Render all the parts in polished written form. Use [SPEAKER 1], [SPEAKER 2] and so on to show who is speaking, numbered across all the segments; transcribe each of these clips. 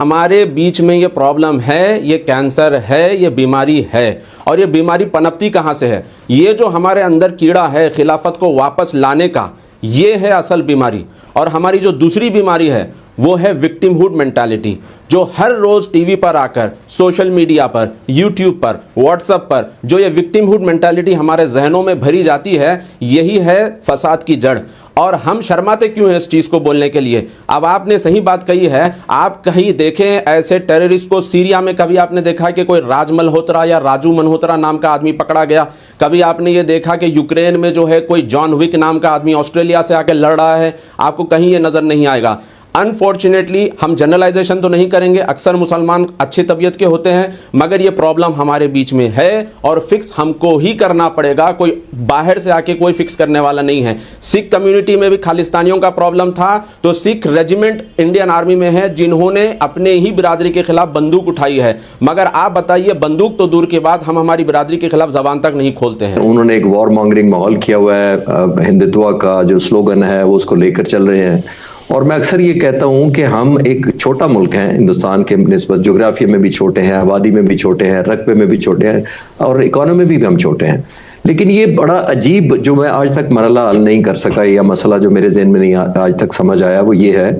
[SPEAKER 1] हमारे बीच में ये प्रॉब्लम है, ये कैंसर है, ये बीमारी है। और ये बीमारी पनपती कहाँ से है? ये जो हमारे अंदर कीड़ा है खिलाफत को वापस लाने का, ये है असल बीमारी। और हमारी जो दूसरी बीमारी है वो है विक्टिमहुड मेंटालिटी, जो हर रोज़ टीवी पर आकर, सोशल मीडिया पर, यूट्यूब पर, व्हाट्सएप पर जो ये विक्टिमहुड मेंटालिटी हमारे जहनों में भरी जाती है, यही है फसाद की जड़। और हम शर्माते क्यों हैं इस चीज़ को बोलने के लिए? अब आपने सही बात कही है। आप कहीं देखें ऐसे टेररिस्ट को सीरिया में, कभी आपने देखा कि कोई राज मल्होत्रा या राजू मल्होत्रा नाम का आदमी पकड़ा गया? कभी आपने ये देखा कि यूक्रेन में जो है कोई जॉन विक नाम का आदमी ऑस्ट्रेलिया से आके लड़ रहा है? आपको कहीं ये नज़र नहीं आएगा। अनफॉर्चुनेटली हम जनरलाइजेशन तो नहीं करेंगे, अक्सर मुसलमान अच्छी तबीयत के होते हैं, मगर ये प्रॉब्लम हमारे बीच में है और फिक्स हमको ही करना पड़ेगा। कोई बाहर से आके कोई फिक्स करने वाला नहीं है। सिख कम्युनिटी में भी खालिस्तानियों का प्रॉब्लम था, तो सिख रेजिमेंट इंडियन आर्मी में है जिन्होंने अपने ही बिरादरी के खिलाफ बंदूक उठाई है। मगर आप बताइए, बंदूक तो दूर के बाद हम हमारी बिरादरी के खिलाफ जबान तक नहीं खोलते हैं।
[SPEAKER 2] उन्होंने एक वॉर मॉन्गरिंग माहौल किया हुआ है, हिंदुत्व का जो स्लोगन है वो उसको लेकर चल रहे हैं। और मैं अक्सर ये कहता हूं कि हम एक छोटा मुल्क हैं, हिंदुस्तान के निस्बत जोग्राफिया में भी छोटे हैं, आबादी में भी छोटे हैं, रकबे में भी छोटे हैं और इकोनॉमी में भी हम छोटे हैं। लेकिन ये बड़ा अजीब, जो मैं आज तक मरला हल नहीं कर सका, या मसला जो मेरे जहन में नहीं आज तक समझ आया, वो ये है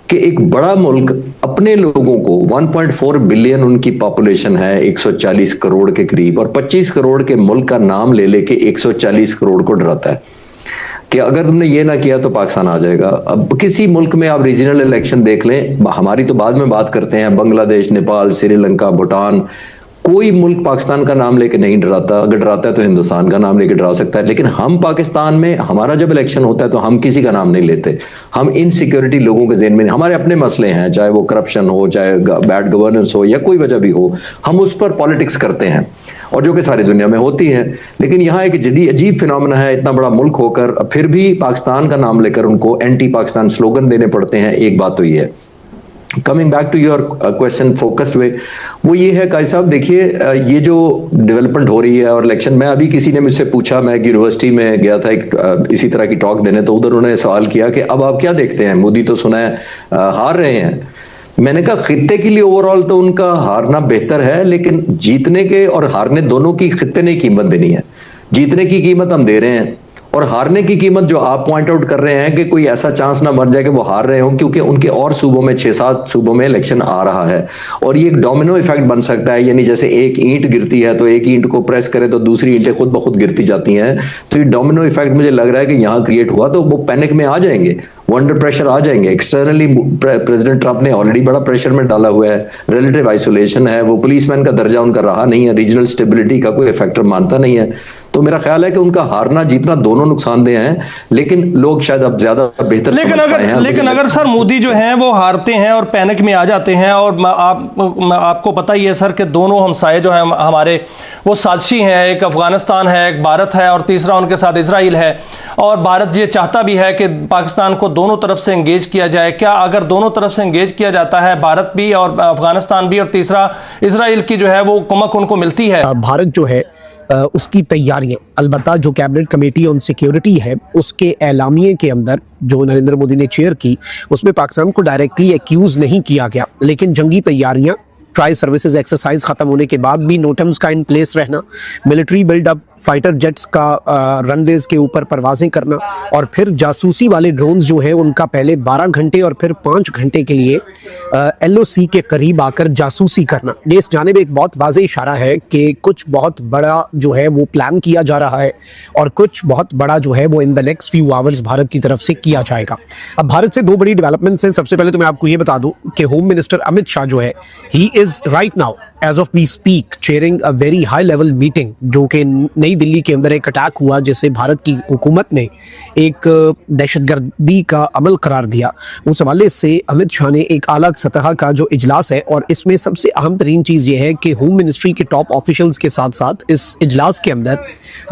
[SPEAKER 2] कि एक बड़ा मुल्क अपने लोगों को 1.4 बिलियन उनकी पॉपुलेशन है, 140 करोड़ के करीब, और 25 करोड़ के मुल्क का नाम ले लेके 140 करोड़ को डराता है कि अगर तुमने ये ना किया तो पाकिस्तान आ जाएगा। अब किसी मुल्क में आप रीजनल इलेक्शन देख लें, हमारी तो बाद में बात करते हैं, बांग्लादेश, नेपाल, श्रीलंका, भूटान, कोई मुल्क पाकिस्तान का नाम लेके नहीं डराता। अगर डराता है तो हिंदुस्तान का नाम लेके डरा सकता है। लेकिन हम पाकिस्तान में, हमारा जब इलेक्शन होता है तो हम किसी का नाम नहीं लेते। हम इनसिक्योरिटी लोगों के ज़हन में, हमारे अपने मसले हैं, चाहे वो करप्शन हो, चाहे बैड गवर्नेंस हो, या कोई वजह भी हो, हम उस पर पॉलिटिक्स करते हैं, और जो कि सारी दुनिया में होती है। लेकिन यहाँ एक अजीब फिनोमेना है, इतना बड़ा मुल्क होकर फिर भी पाकिस्तान का नाम लेकर उनको एंटी पाकिस्तान स्लोगन देने पड़ते हैं। एक बात तो ये है। Coming back to your question focused way, वो ये है काजी साहब, देखिए ये जो डेवलपमेंट हो रही है और इलेक्शन, मैं अभी किसी ने मुझसे पूछा, मैं एक यूनिवर्सिटी में गया था एक इसी तरह की टॉक देने, तो उधर उन्होंने सवाल किया कि अब आप क्या देखते हैं, मोदी तो सुना है हार रहे हैं। मैंने कहा खित्ते के लिए ओवरऑल तो उनका हारना बेहतर है, लेकिन जीतने के और हारने दोनों की खित्ते ने कीमत देनी है। जीतने की कीमत हम दे रहे हैं, और हारने की कीमत जो आप पॉइंट आउट कर रहे हैं कि कोई ऐसा चांस ना बन जाए कि वो हार रहे हो, क्योंकि उनके और सूबों में 6-7 सूबों में इलेक्शन आ रहा है, और ये एक डोमिनो इफेक्ट बन सकता है। यानी जैसे एक ईंट गिरती है तो एक ईंट को प्रेस करे तो दूसरी ईंटें खुद ब खुद गिरती जाती हैं। तो ये डोमिनो इफेक्ट मुझे लग रहा है कि यहाँ क्रिएट हुआ, तो वो पैनिक में आ जाएंगे, वो अंडर प्रेशर आ जाएंगे। एक्सटर्नली प्रेसिडेंट ट्रंप ने ऑलरेडी बड़ा प्रेशर में डाला हुआ है, रिलेटिव आइसोलेशन है, वो पुलिसमैन का दर्जा उनका रहा नहीं है, रीजनल स्टेबिलिटी का कोई फैक्टर मानता नहीं है। तो मेरा ख्याल है कि उनका हारना जीतना दोनों नुकसानदेह हैं, लेकिन लोग शायद अब ज्यादा बेहतर
[SPEAKER 3] लेकिन अगर सर मोदी जो हैं वो हारते हैं और पैनिक में आ जाते हैं, और आपको पता ही है सर कि दोनों हमसाये जो हैं हमारे वो साजिशी हैं, एक अफगानिस्तान है, एक भारत है, और तीसरा उनके साथ इजराइल है। और भारत ये चाहता भी है कि पाकिस्तान को दोनों तरफ से एंगेज किया जाए। क्या अगर दोनों तरफ से एंगेज किया जाता है, भारत भी और अफगानिस्तान भी, और तीसरा इजराइल की जो है वो कुमक उनको मिलती है?
[SPEAKER 4] भारत जो है उसकी तैयारियां, अलबत्ता जो कैबिनेट कमेटी ऑन सिक्योरिटी है उसके एलामिये के अंदर जो नरेंद्र मोदी ने चेयर की, उसमें पाकिस्तान को डायरेक्टली एक्यूज नहीं किया गया, लेकिन जंगी तैयारियां, ट्राई सर्विसेज एक्सरसाइज खत्म होने के बाद भी नोटम्स का इन प्लेस रहना, मिलिट्री बिल्डअप, फाइटर जेट्स का रनवेज के ऊपर परवाजें करना, और फिर जासूसी वाले ड्रोन्स जो है उनका पहले 12 घंटे और फिर 5 घंटे के लिए LOC के करीब आकर जासूसी करना। ये इस जानिब एक बहुत वाज़ेह इशारा है कि कुछ बहुत बड़ा जो है वो प्लान किया जा रहा है, और कुछ बहुत बड़ा जो है वो in the next few hours Bharat की तरफ से किया जाएगा। अब भारत से 2 बड़ी डेवलपमेंट्स हैं। सबसे पहले तो मैं आपको ये बता दूं कि होम मिनिस्टर अमित शाह जो है, he is right now as of we speak chairing a very high level meeting, जो कि नई दिल्ली के अंदर एक अटैक हुआ जिसे भारत की हुकूमत ने एक दहशतगर्दी का अमल करार दिया। उस हवाले से अमित शाह ने एक आला सतह का जो इजलास है, और इसमें सबसे अहम तरीन चीज़ ये है कि होम मिनिस्ट्री के टॉप ऑफिशियल्स के साथ साथ इस इजलास के अंदर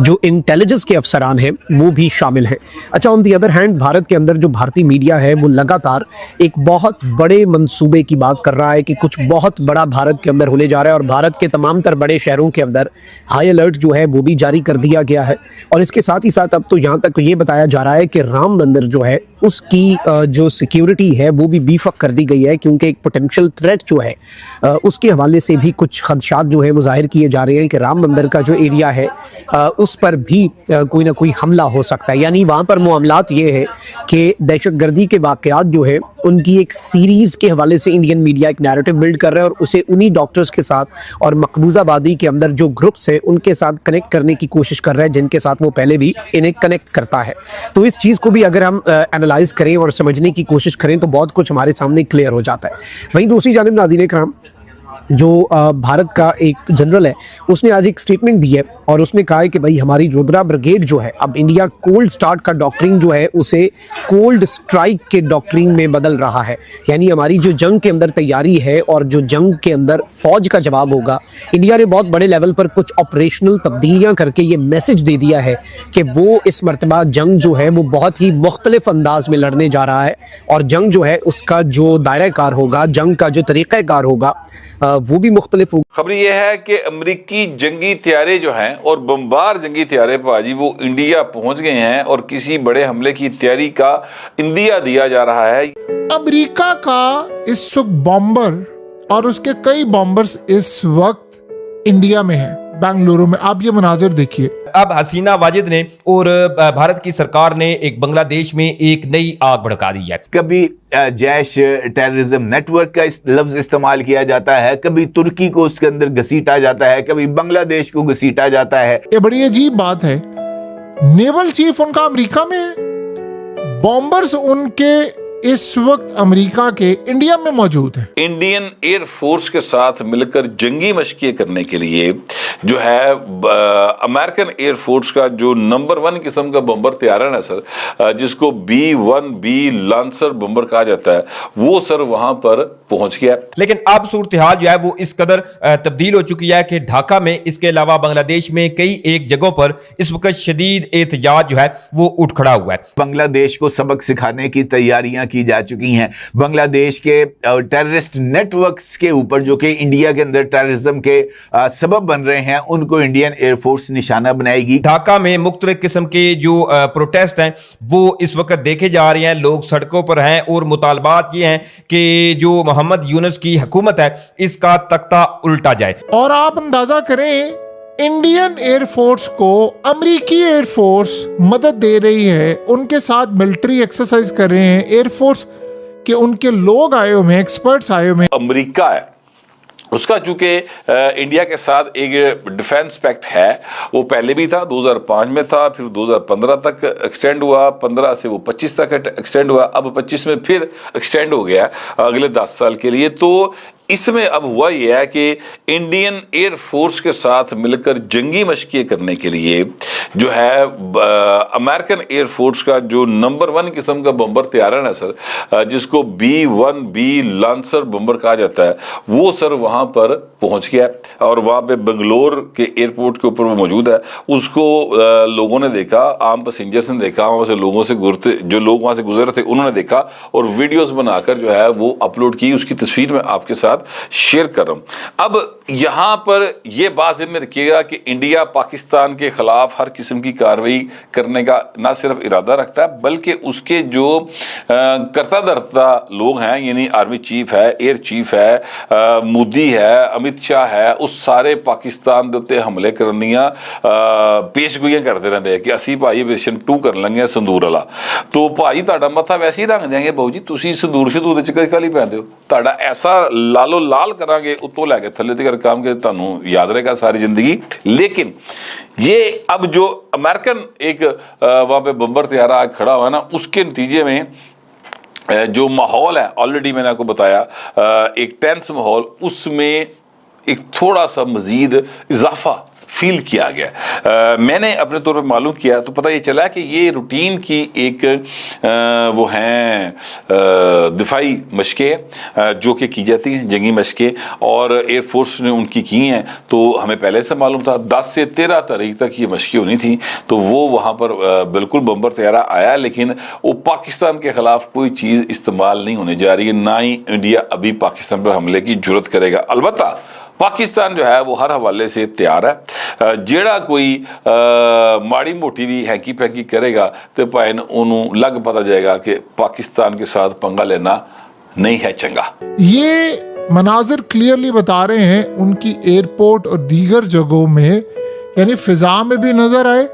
[SPEAKER 4] जो इंटेलिजेंस के अफसरान हैं वो भी शामिल हैं। अच्छा, on the other hand Bharat के अंदर जो भारतीय मीडिया है वो लगातार एक बहुत बड़े मंसूबे की बात कर रहा है कि कुछ बहुत बड़ा भारत के अंदर होने जा रहा है, और भारत के तमाम तर बड़े शहरों के अंदर हाई अलर्ट जो है वो भी जारी कर दिया गया है। और इसके साथ ही साथ अब तो यहाँ तक ये बताया जा रहा है कि राम मंदिर जो है उसकी जो सिक्योरिटी है वो भी बीफ अप कर दी गई है, क्योंकि एक पोटेंशियल थ्रेट जो है उसके हवाले से भी कुछ खदशात जो है वो जाहिर किए जा रहे हैं कि राम मंदिर का जो एरिया है उस पर भी कोई ना कोई हमला हो सकता है। यानी वहाँ पर मामलात ये है कि दहशतगर्दी के वाक़यात जो है उनकी एक सीरीज़ के हवाले से इंडियन मीडिया एक नैरेटिव बिल्ड कर रहा है और उसे उन्हीं डॉक्टर्स के साथ और मकबूजाबादी के अंदर जो ग्रुप्स है उनके साथ कनेक्ट करने की कोशिश कर रहा है, जिनके साथ वो पहले भी इन्हें कनेक्ट करता है। तो इस चीज़ को भी अगर हम एनालाइज करें और समझने की कोशिश करें तो बहुत कुछ हमारे सामने क्लियर हो जाता है। वहीं दूसरी जानिब नाज़रीन इकराम, जो भारत का एक जनरल है उसने आज एक स्टेटमेंट दी है और उसने कहा है कि भाई हमारी रुद्रा ब्रिगेड जो है, अब इंडिया कोल्ड स्टार्ट का डॉक्ट्रिन जो है उसे कोल्ड स्ट्राइक के डॉक्ट्रिन में बदल रहा है। यानी हमारी जो जंग के अंदर तैयारी है और जो जंग के अंदर फौज का जवाब होगा, इंडिया ने बहुत बड़े लेवल पर कुछ ऑपरेशनल तब्दीलियां करके ये मैसेज दे दिया है कि वो इस मरतबा जंग जो है वो बहुत ही मुख्तलिफ अंदाज में लड़ने जा रहा है और जंग जो है उसका जो दायरा कार होगा, जंग का जो तरीक़ा कार होगा वो भी मुख्तलिफ होगा।
[SPEAKER 5] खबर यह है कि अमरीकी जंगी तैयारे जो हैं और बमबार जंगी तैयारे पाजी वो इंडिया पहुंच गए हैं और किसी बड़े हमले की तैयारी का इंदिया दिया जा रहा है।
[SPEAKER 6] अमेरिका का इस वक्त बॉम्बर और उसके कई बॉम्बर्स इस वक्त इंडिया में हैं, बेंगलुरु में। आप ये मनाजिर देखिए।
[SPEAKER 7] अब हसीना वाजिद ने और भारत की सरकार ने एक बांग्लादेश में एक नई आग भड़का दी है।
[SPEAKER 8] कभी जैश टेररिज्म नेटवर्क का लफ्ज इस्तेमाल किया जाता है, कभी तुर्की को उसके अंदर घसीटा जाता है, कभी बांग्लादेश को घसीटा जाता है।
[SPEAKER 6] ये बड़ी अजीब बात है। नेवल चीफ उनका अमेरिका में है, बॉम्बर्स उनके इस वक्त अमेरिका के इंडिया में मौजूद है।
[SPEAKER 5] इंडियन एयर फोर्स के साथ मिलकर जंगी मशक़ें करने के लिए जो है अमेरिकन एयर फोर्स का जो नंबर 1 किस्म का बम्बर तैयार है ना सर, जिसको B-1B लांसर बम्बर कहा जाता है, वो सर वहां पर पहुंच गया।
[SPEAKER 7] लेकिन अब सूरत हाल जो है वो इस कदर तब्दील हो चुकी है कि ढाका में, इसके अलावा बांग्लादेश में कई एक जगहों पर इस वक्त शदीद एहतजाज जो है वो उठ खड़ा हुआ है।
[SPEAKER 8] बांग्लादेश को सबक सिखाने की तैयारियां की जा चुकी हैं। बांग्लादेश के टेररिस्ट नेटवर्क्स के ऊपर जो कि इंडिया के अंदर टेररिज्म के सबब बन रहे हैं, उनको इंडियन एयरफोर्स निशाना बनाएगी।
[SPEAKER 7] ढाका में मुख्तलिफ किस्म के जो प्रोटेस्ट हैं वो इस वक्त देखे जा रहे हैं, लोग सड़कों पर हैं और मुतालबात ये हैं कि जो मोहम्मद यूनुस की हुकूमत है इसका तख्ता उल्टा जाए।
[SPEAKER 6] और आप अंदाजा करें, इंडियन एयरफोर्स को अमेरिकी एयरफोर्स मदद दे रही है, उनके साथ मिलिट्री एक्सरसाइज कर रहे हैं एयरफोर्स के, उनके लोग आए हुए हैं, एक्सपर्ट्स आए हुए हैं।
[SPEAKER 5] अमेरिका है उसका चूंकि इंडिया के साथ एक डिफेंस पैक्ट है, वो पहले भी था, 2005 में था, फिर 2015 तक एक्सटेंड हुआ, 15 से वो 25 तक एक्सटेंड हुआ, अब 25 में फिर एक्सटेंड हो गया अगले 10 साल के लिए। तो इसमें अब हुआ यह है कि इंडियन एयर फोर्स के साथ मिलकर जंगी मशक़ें करने के लिए जो है अमेरिकन एयर फोर्स का जो नंबर 1 किस्म का बम्बर तैयार है ना सर, जिसको B-1B लांसर बम्बर कहा जाता है, वो सर वहां पर पहुंच गया और वहां पे बेंगलोर के एयरपोर्ट के ऊपर वो मौजूद है। उसको लोगों ने देखा, आम पैसेंजर्स ने देखा, वहां से लोगों से जो लोग वहां से गुजर रहे थे उन्होंने देखा और वीडियोस बनाकर जो है वो अपलोड की। उसकी तस्वीर मैं आपके साथ शेयर कर रहा हूं। अब यहां पर यह बात ध्यान में रखिएगा कि इंडिया पाकिस्तान के खिलाफ हर किस्म की कार्रवाई करने का ना सिर्फ इरादा रखता है, बल्कि उसके जो करता धरता लोग हैं, यानी आर्मी चीफ है, एयर चीफ है, मोदी है, अमित शाह है, उस सारे पाकिस्तान के उत्ते हमले करने पेशगोइयां करते रहते हैं कि असी भाई वर्जन 2 कर लेंगे संदूर वाला। तो भाई तुहाडा मत्था वैसे ही रंग देंगे बाबू जी, तुसीं संदूर शदूर च काली पैंदे हो, तुहाडा ऐसा लालो लाल करांगे उत्तों लैके थल्ले तक काम के तुहानूं याद रहेगा सारी जिंदगी। लेकिन ये अब जो अमेरिकन एक वहां पे बम्बर तैयारा खड़ा हुआ ना, उसके नतीजे में जो माहौल है, ऑलरेडी मैंने आपको बताया एक टेंस माहौल, उसमें एक थोड़ा सा मजीद इजाफा फील किया गया। मैंने अपने तौर पर मालूम किया तो पता ये चला कि ये रूटीन की एक वो हैं दिफाई मशक़ें जो कि की जाती हैं, जंगी मशक़ें, और एयरफोर्स ने उनकी की हैं। तो हमें पहले से मालूम था 10 से 13 तारीख तक ये मशक़ें होनी थी। तो वो वहाँ पर बिल्कुल बम्बर तैयारा आया, लेकिन वो पाकिस्तान के ख़िलाफ़ कोई चीज़ इस्तेमाल नहीं होने जा रही है, ना ही इंडिया अभी पाकिस्तान पर हमले की जुर्रत करेगा। अलबत्ता पाकिस्तान जो है वो हर हवाले से तैयार है। ਜਿਹੜਾ ਕੋਈ माड़ी मोटी भी हैंकी पैंकी करेगा तो भाई उन्होंने लग पता जाएगा कि पाकिस्तान के साथ पंगा लेना नहीं है चंगा।
[SPEAKER 6] ये मनाजिर क्लियरली बता रहे हैं उनकी एयरपोर्ट और दीगर जगहों में, यानी फिजा में भी नजर आए।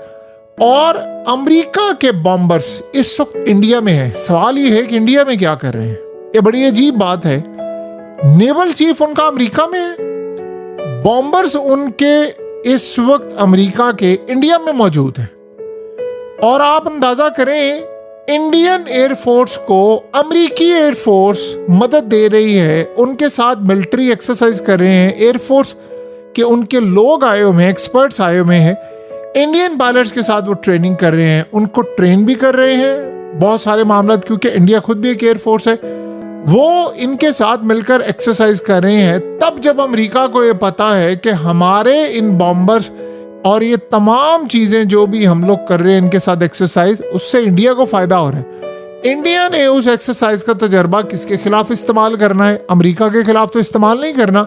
[SPEAKER 6] और अमेरिका के बॉम्बर्स इस वक्त इंडिया में है। सवाल ये है कि इंडिया में क्या कर रहे हैं। ये बड़ी अजीब बात है। नेवल चीफ उनका अमेरिका में है, बॉम्बर्स उनके इस वक्त अमेरिका के इंडिया में मौजूद है। और आप अंदाजा करें, इंडियन एयरफोर्स को अमेरिकी एयरफोर्स मदद दे रही है, उनके साथ मिलिट्री एक्सरसाइज कर रहे हैं। एयरफोर्स के उनके लोग आए हुए हैं, एक्सपर्ट्स आए हुए हैं, इंडियन पायलट्स के साथ वो ट्रेनिंग कर रहे हैं, उनको ट्रेन भी कर रहे हैं बहुत सारे मामला, क्योंकि इंडिया खुद भी एक एयरफोर्स है, वो इनके साथ मिलकर एक्सरसाइज कर रहे हैं। तब जब अमेरिका को ये पता है कि हमारे इन बॉम्बर्स और ये तमाम चीज़ें जो भी हम लोग कर रहे हैं इनके साथ एक्सरसाइज, उससे इंडिया को फ़ायदा हो रहा है। इंडिया ने उस एक्सरसाइज का तजर्बा किसके खिलाफ इस्तेमाल करना है? अमेरिका के खिलाफ तो इस्तेमाल नहीं करना।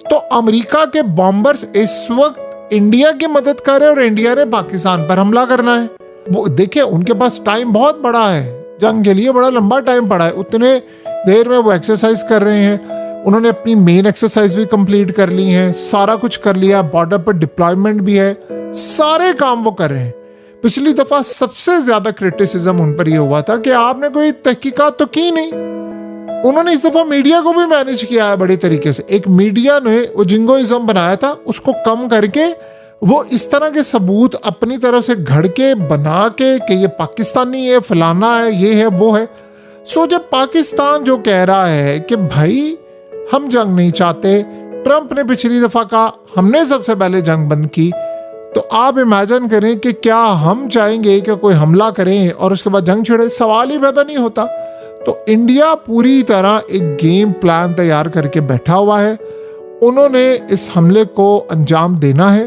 [SPEAKER 6] तो अमेरिका के बॉम्बर्स इस वक्त इंडिया की मदद कर रहे हैं और इंडिया ने पाकिस्तान पर हमला करना है। वो देखिए, उनके पास टाइम बहुत बड़ा है, जंग के लिए बड़ा लंबा टाइम पड़ा है। उतने देर में वो एक्सरसाइज कर रहे हैं। उन्होंने अपनी मेन एक्सरसाइज भी कंप्लीट कर ली है, सारा कुछ कर लिया, बॉर्डर पर डिप्लॉयमेंट भी है, सारे काम वो कर रहे हैं। पिछली दफा सबसे ज्यादा क्रिटिसिज्म उन पर यह हुआ था कि आपने कोई तहकीकात तो की नहीं। उन्होंने इस दफा मीडिया को भी मैनेज किया है बड़े तरीके से। एक मीडिया ने वो जिंगोइज्म बनाया था, उसको कम करके वो इस तरह के सबूत अपनी तरफ से घड़ के बना के कि ये पाकिस्तानी है, फलाना है, ये है, वो है। सो जब पाकिस्तान जो कह रहा है कि भाई हम जंग नहीं चाहते, ट्रंप ने पिछली दफा कहा हमने सबसे पहले जंग बंद की, तो आप इमेजिन करें कि क्या हम चाहेंगे कि कोई हमला करें और उसके बाद जंग छिड़े? सवाल ही पैदा नहीं होता। तो इंडिया पूरी तरह एक गेम प्लान तैयार करके बैठा हुआ है। उन्होंने इस हमले को अंजाम देना है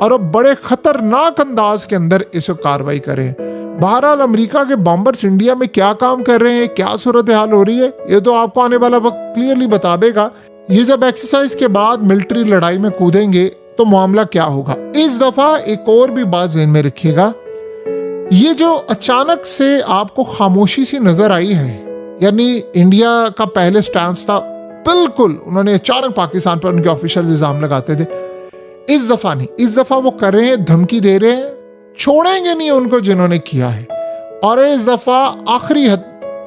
[SPEAKER 6] और अब बड़े खतरनाक अंदाज के अंदर इस कार्रवाई करें। बहरहाल अमेरिका के बॉम्बर्स इंडिया में क्या काम कर रहे हैं, क्या सूरत हाल हो रही है, ये तो आपको आने वाला वक्त क्लियरली बता देगा। ये जब एक्सरसाइज के बाद मिलिट्री लड़ाई में कूदेंगे तो मामला क्या होगा। इस दफा एक और भी बात ज़हन में रखिएगा, ये जो अचानक से आपको खामोशी सी नजर आई है, यानी इंडिया का पहले स्टैंड था बिल्कुल, उन्होंने अचानक पाकिस्तान पर उनके ऑफिशियल इल्जाम लगाते थे। इस दफा नहीं, इस दफा वो कर रहे हैं, धमकी दे रहे हैं, छोड़ेंगे नहीं उनको जिन्होंने किया है। और इस दफा आखिरी हद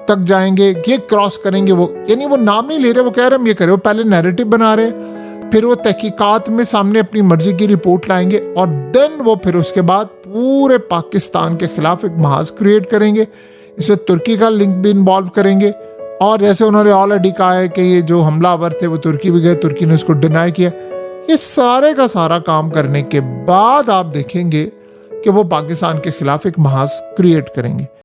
[SPEAKER 6] तक जाएंगे, ये क्रॉस करेंगे वो, यानी वो नाम नहीं ले रहे, वो कह रहे हम ये करें। वो पहले नैरेटिव बना रहे हैं, फिर वो तहकीकात में सामने अपनी मर्जी की रिपोर्ट लाएंगे और देन वो फिर उसके बाद पूरे पाकिस्तान के खिलाफ एक महाज क्रिएट करेंगे। इसमें तुर्की का लिंक भी इन्वॉल्व करेंगे। और जैसे उन्होंने ऑलरेडी कहा है कि ये जो हमलावर थे वो तुर्की भी गए, तुर्की ने उसको डिनाई किया। ये सारे का सारा काम करने के बाद आप देखेंगे कि वो पाकिस्तान के खिलाफ एक महाज क्रिएट करेंगे।